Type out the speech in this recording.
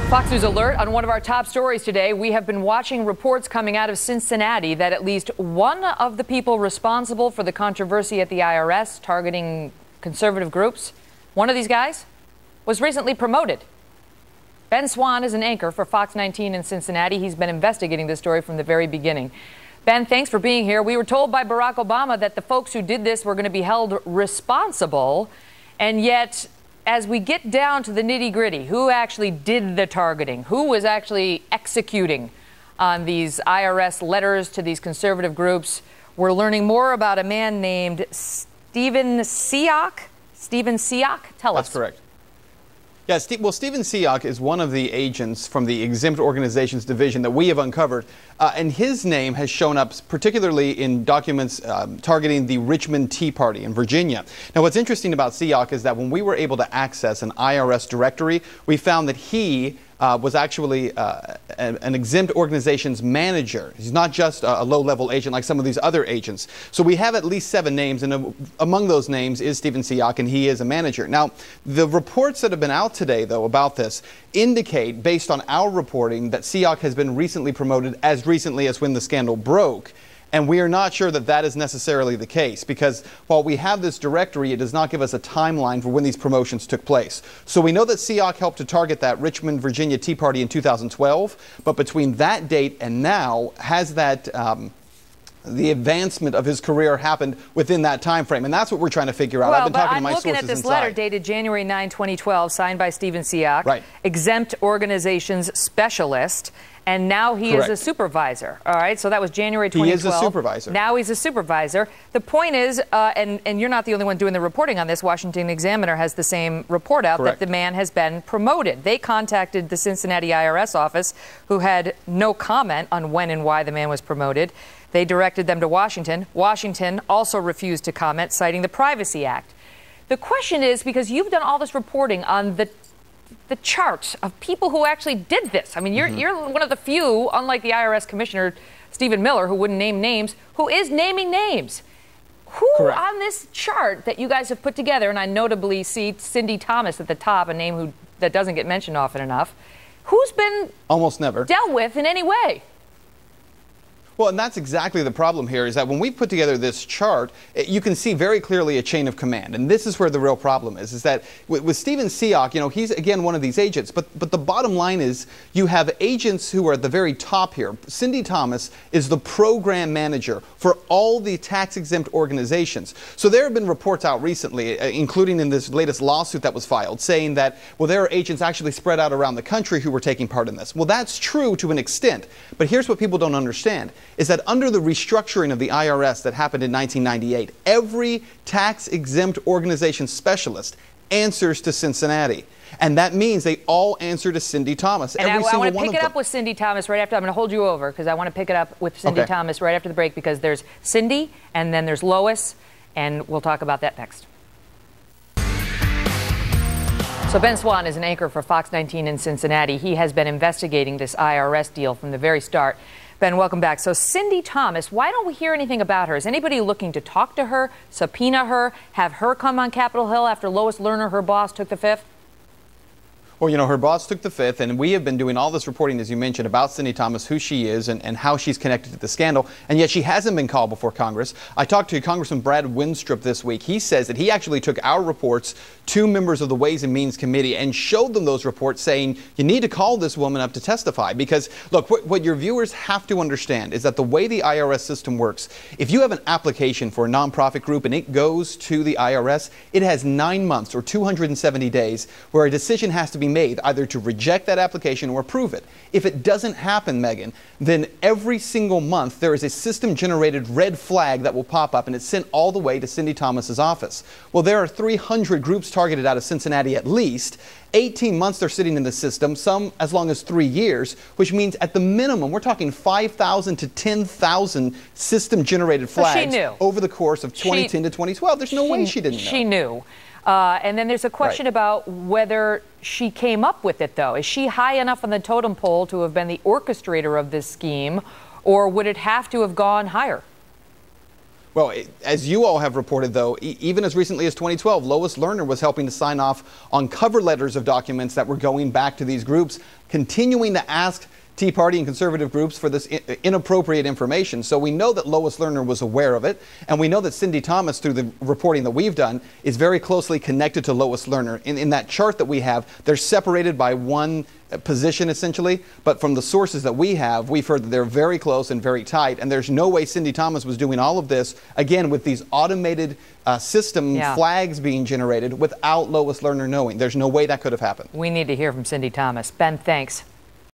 Fox News alert on one of our top stories today. We have been watching reports coming out of Cincinnati that at least one of the people responsible for the controversy at the IRS targeting conservative groups, one of these guys, was recently promoted. Ben Swan is an anchor for Fox 19 in Cincinnati. He's been investigating this story from the very beginning. Ben, thanks for being here. We were told by Barack Obama that the folks who did this were going to be held responsible, and yet as we get down to the nitty-gritty, who actually did the targeting? Who was actually executing on these IRS letters to these conservative groups? We're learning more about a man named Stephen Siak. Stephen Siak? Tell us. That's correct. Yeah, well, Stephen Siak is one of the agents from the Exempt Organizations Division that we have uncovered, and his name has shown up particularly in documents targeting the Richmond Tea Party in Virginia. Now, what's interesting about Siak is that when we were able to access an IRS directory, we found that he was actually an exempt organization's manager. He's not just a low-level agent like some of these other agents. So we have at least 7 names, and among those names is Stephen Siak, and he is a manager. Now, the reports that have been out today, though, about this indicate, based on our reporting, that Siak has been recently promoted as recently as when the scandal broke. And we are not sure that that is necessarily the case, because while we have this directory, it does not give us a timeline for when these promotions took place. So we know that Siak helped to target that Richmond, Virginia Tea Party in 2012, but between that date and now, has that the advancement of his career happened within that time frame? And that's what we're trying to figure out. Well, I've been talking to my sources I'm looking at this letter dated January 9, 2012, signed by Stephen Siak, right. Exempt Organizations Specialist. And now he Correct. is a supervisor. All right, so that was January 2012. He is a supervisor. Now he's a supervisor. The point is, and you're not the only one doing the reporting on this, Washington Examiner has the same report out, Correct. that the man has been promoted. They contacted the Cincinnati IRS office, who had no comment on when and why the man was promoted. They directed them to Washington. Washington also refused to comment, citing the Privacy Act. The question is, because you've done all this reporting on the charts of people who actually did this. I mean, you're one of the few, unlike the IRS Commissioner, Stephen Miller, who wouldn't name names, who is naming names. Who Correct. on this chart that you guys have put together, and I notably see Cindy Thomas at the top, a name that doesn't get mentioned often enough, who's been almost never dealt with in any way? Well, and that's exactly the problem here, is that when we put together this chart, you can see very clearly a chain of command. And this is where the real problem is that with Stephen Siak, you know, he's, again, one of these agents. But the bottom line is you have agents who are at the very top here. Cindy Thomas is the program manager for all the tax-exempt organizations. So there have been reports out recently, including in this latest lawsuit that was filed, saying that, well, there are agents actually spread out around the country who were taking part in this. Well, that's true to an extent. But here's what people don't understand, is that under the restructuring of the IRS that happened in 1998, every tax-exempt organization specialist answers to Cincinnati. And that means they all answer to Cindy Thomas. And I want to pick it up with Cindy Thomas right after. I'm going to hold you over because I want to pick it up with Cindy Thomas right after the break, because there's Cindy and then there's Lois, and we'll talk about that next. So Ben Swan is an anchor for Fox 19 in Cincinnati. He has been investigating this IRS deal from the very start. Ben, welcome back. So Cindy Thomas, why don't we hear anything about her? Is anybody looking to talk to her, subpoena her, have her come on Capitol Hill after Lois Lerner, her boss, took the fifth? Well, you know, her boss took the fifth, and we have been doing all this reporting, as you mentioned, about Cindy Thomas, who she is and how she's connected to the scandal, and yet she hasn't been called before Congress. I talked to Congressman Brad Winstrup this week. He says that he actually took our reports to members of the Ways and Means Committee and showed them those reports, saying, you need to call this woman up to testify. Because, look, what your viewers have to understand is that the way the IRS system works, if you have an application for a nonprofit group and it goes to the IRS, it has 9 months or 270 days where a decision has to be made, either to reject that application or approve it. If it doesn't happen, Megan, then every single month there is a system-generated red flag that will pop up, and it's sent all the way to Cindy Thomas's office. Well, there are 300 groups targeted out of Cincinnati at least. 18 months they're sitting in the system, some as long as 3 years, which means at the minimum we're talking 5,000 to 10,000 system-generated flags over the course of 2010 to 2012. There's no way she didn't know. She knew. And then there's a question about whether she came up with it, though. Is she high enough on the totem pole to have been the orchestrator of this scheme, or would it have to have gone higher? Well, as you all have reported, though, even as recently as 2012, Lois Lerner was helping to sign off on cover letters of documents that were going back to these groups, continuing to ask Tea Party and conservative groups for this inappropriate information. So we know that Lois Lerner was aware of it, and we know that Cindy Thomas, through the reporting that we've done, is very closely connected to Lois Lerner. In that chart that we have, they're separated by one position essentially, but from the sources that we have, we've heard that they're very close and very tight, and there's no way Cindy Thomas was doing all of this, again, with these automated system flags being generated without Lois Lerner knowing. There's no way that could have happened. We need to hear from Cindy Thomas. Ben, thanks.